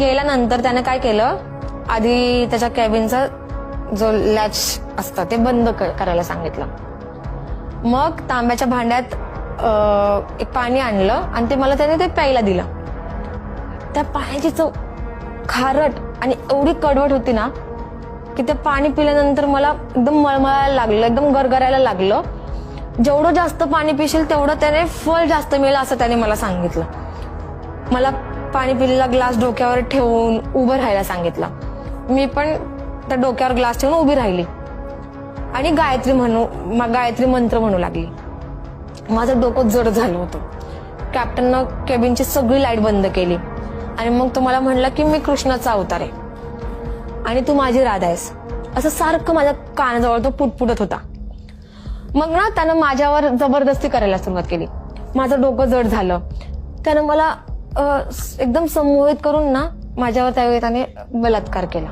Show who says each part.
Speaker 1: केल्यानंतर त्याने काय केलं, आधी त्याच्या कॅबिनचा जो लॅच असतं ते बंद करायला सांगितलं. मग तांब्याच्या भांड्यात एक पाणी आणलं आणि ते मला त्याने ते प्यायला दिलं. त्या पाण्याची चव खारट आणि एवढी कडवट होती ना की ते पाणी पिल्यानंतर मला एकदम मळमळायला लागलं, एकदम गरगरायला लागलं. जेवढं जास्त पाणी पिशील तेवढं त्याने फळ जास्त मिळेल असं त्याने मला सांगितलं. मला पाणी पिलेला ग्लास डोक्यावर ठेवून उभं राहायला सांगितलं. मी पण त्या डोक्यावर ग्लास ठेवून उभी राहिली आणि गायत्री मंत्र म्हणू लागली. माझं डोकं जड झालं होतं. कॅप्टननं केबिनची सगळी लाईट बंद केली आणि मग तो मला म्हणला की मी कृष्णाचा अवतार आहे आणि तू माझी राधा आहेस, असं सारखं माझ्या कानाजवळ तो पुटपुटत होता. मग ना त्यानं माझ्यावर जबरदस्ती करायला सुरुवात केली. माझं डोकं जड झालं. त्यानं मला एकदम संमोहित करून ना माझ्यावर त्यावेळी त्याने बलात्कार केला.